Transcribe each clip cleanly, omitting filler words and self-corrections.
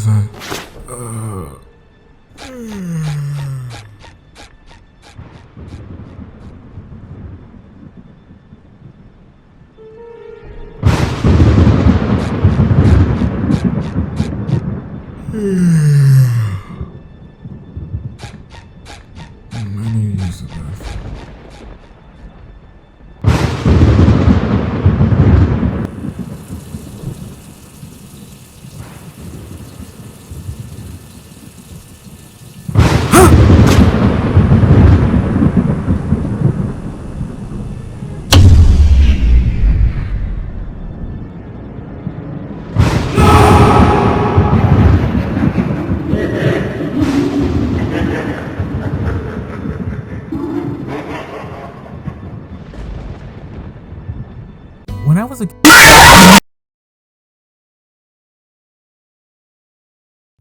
was that? I need to use the bathroom.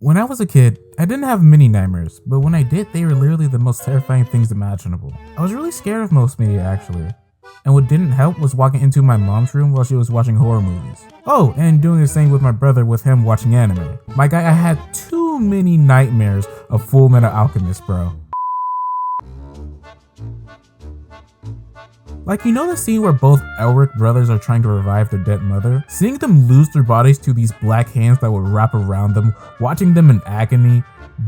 When I was a kid, I didn't have many nightmares, but when I did, they were literally the most terrifying things imaginable. I was really scared of most media actually, and what didn't help was walking into my mom's room while she was watching horror movies. Oh, and doing the same with my brother with him watching anime. My guy, I had too many nightmares of Full Metal Alchemist, bro. Like, you know the scene where both Elric brothers are trying to revive their dead mother? Seeing them lose their bodies to these black hands that would wrap around them, watching them in agony,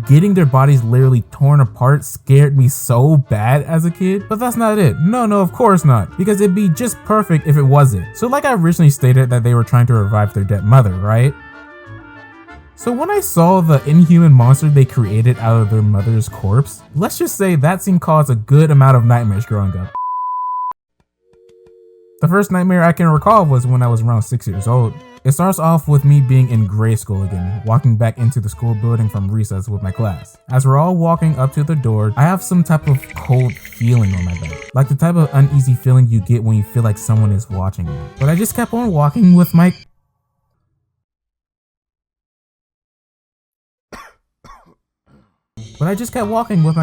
getting their bodies literally torn apart scared me so bad as a kid. But that's not it. No, of course not. Because it'd be just perfect if it wasn't. So like I originally stated that they were trying to revive their dead mother, right? So when I saw the inhuman monster they created out of their mother's corpse, let's just say that scene caused a good amount of nightmares growing up. The first nightmare I can recall was when I was around 6 years old. It starts off with me being in grade school again, walking back into the school building from recess with my class. As we're all walking up to the door, I have some type of cold feeling on my back. Like the type of uneasy feeling you get when you feel like someone is watching you. But I just kept on walking with my...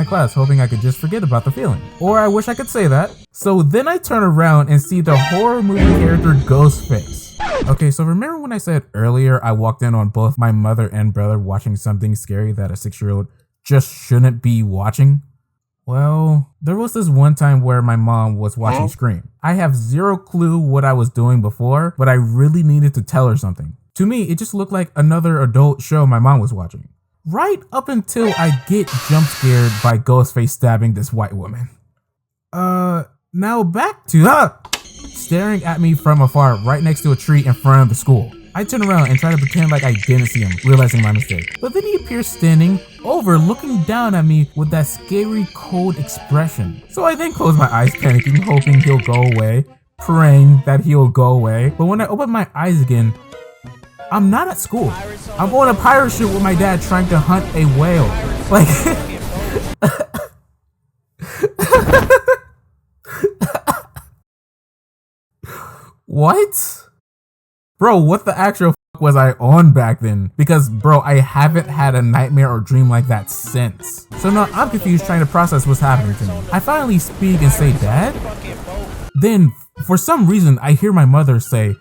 class, hoping I could just forget about the feeling. Or I wish I could say that. So then I turn around and see the horror movie character Ghostface. Okay, so remember when I said earlier I walked in on both my mother and brother watching something scary that a 6-year-old just shouldn't be watching? Well, there was this one time where my mom was watching Scream. I have zero clue what I was doing before, but I really needed to tell her something. To me, it just looked like another adult show my mom was watching. Right up until I get jump scared by Ghostface stabbing this white woman. Now back to staring at me from afar right next to a tree in front of the school. I turn around and try to pretend like I didn't see him, realizing my mistake. But then he appears standing over, looking down at me with that scary, cold expression. So I then close my eyes, panicking, hoping he'll go away, praying that he'll go away. But when I open my eyes again, I'm not at school. I'm on a pirate ship with my dad trying to hunt a whale. Like, what? Bro, what the actual fuck was I on back then? Because bro, I haven't had a nightmare or dream like that since. So now I'm confused trying to process what's happening to me. I finally speak and say, Dad? Then, for some reason, I hear my mother say,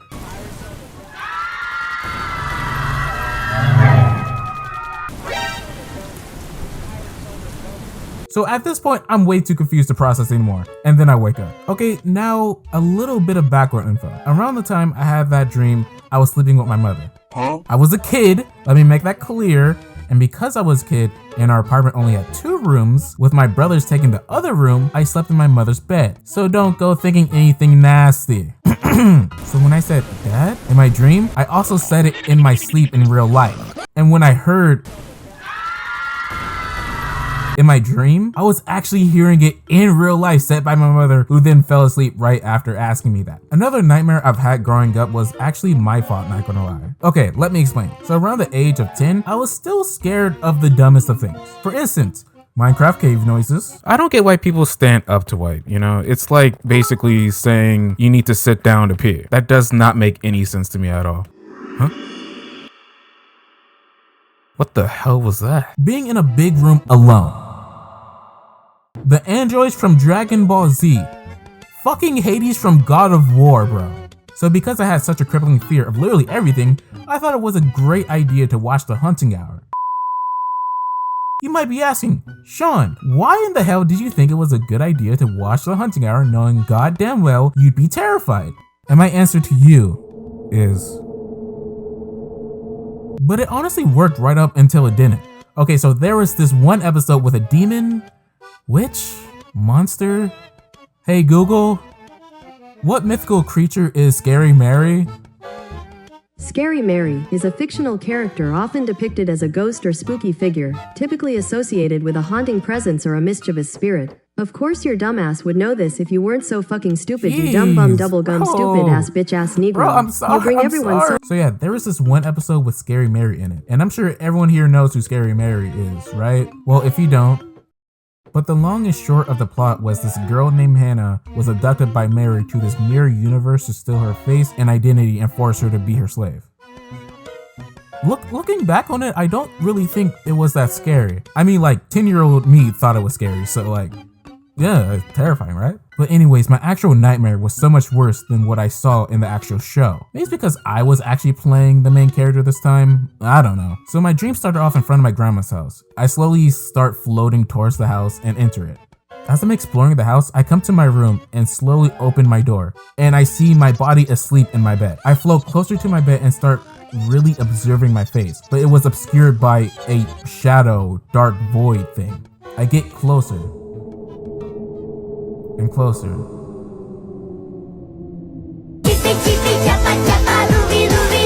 so at this point, I'm way too confused to process anymore, and then I wake up. Okay, now a little bit of background info. Around the time I had that dream, I was sleeping with my mother. I was a kid, let me make that clear, and because I was a kid and our apartment only had 2 rooms, with my brothers taking the other room, I slept in my mother's bed. So don't go thinking anything nasty. So when I said, Dad, in my dream, I also said it in my sleep in real life. And when I heard in my dream, I was actually hearing it in real life said by my mother, who then fell asleep right after asking me that. Another nightmare I've had growing up was actually my fault, not gonna lie. Okay, let me explain. So around the age of 10, I was still scared of the dumbest of things. For instance, Minecraft cave noises. I don't get why people stand up to wipe, you know? It's like basically saying you need to sit down to pee. That does not make any sense to me at all. Huh? What the hell was that? Being in a big room alone. The androids from Dragon Ball Z. Fucking Hades from God of War, bro. So because I had such a crippling fear of literally everything, I thought it was a great idea to watch The Hunting Hour. You might be asking, Sean, why in the hell did you think it was a good idea to watch The Hunting Hour knowing goddamn well you'd be terrified? And my answer to you is... But it honestly worked right up until it didn't. Okay, so there was this one episode with a demon, witch, monster. Hey Google, what mythical creature is Scary Mary? Scary Mary is a fictional character often depicted as a ghost or spooky figure, typically associated with a haunting presence or a mischievous spirit. Of course your dumbass would know this if you weren't so fucking stupid, you dumb bum double gum stupid ass bitch ass negro. Bro, I'm sorry. You bring everyone so yeah, there was this one episode with Scary Mary in it, and I'm sure everyone here knows who Scary Mary is, right? Well, if you don't, but the long and short of the plot was this girl named Hannah was abducted by Mary to this mirror universe to steal her face and identity and force her to be her slave. Looking back on it, I don't really think it was that scary. I mean, like, 10-year-old me thought it was scary, so like, yeah, it's terrifying, right? But anyways, my actual nightmare was so much worse than what I saw in the actual show. Maybe it's because I was actually playing the main character this time, I don't know. So my dream started off in front of my grandma's house. I slowly start floating towards the house and enter it. As I'm exploring the house, I come to my room and slowly open my door, and I see my body asleep in my bed. I float closer to my bed and start really observing my face, but it was obscured by a shadow, dark void thing. I get closer and closer.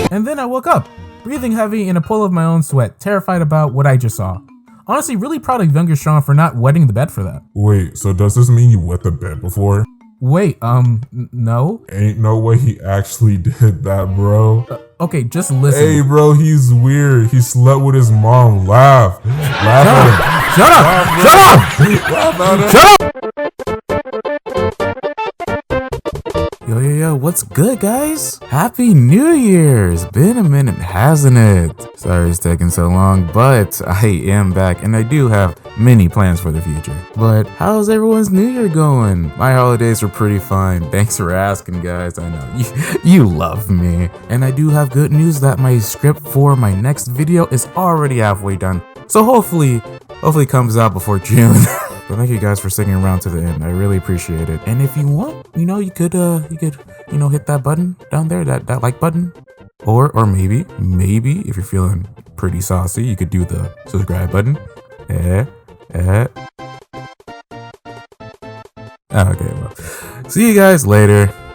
And then I woke up, breathing heavy in a pool of my own sweat, terrified about what I just saw. Honestly, really proud of younger Sean for not wetting the bed for that. Wait, so does this mean you wet the bed before? Wait, no? Ain't no way he actually did that, bro. Okay, just listen. Hey, bro, he's weird. He slept with his mom. Laugh. Laugh at him. Shut up! Laugh at him. Shut up! Yo, what's good, guys? Happy New Year's! Been a minute, hasn't it? Sorry it's taking so long, but I am back and I do have many plans for the future. But how's everyone's New Year going? My holidays were pretty fine. Thanks for asking, guys. I know you love me. And I do have good news that my script for my next video is already halfway done. So hopefully it comes out before June. But thank you guys for sticking around to the end. I really appreciate it. And if you want, you could hit that button down there, that like button. Or maybe if you're feeling pretty saucy, you could do the subscribe button. Okay, well, see you guys later.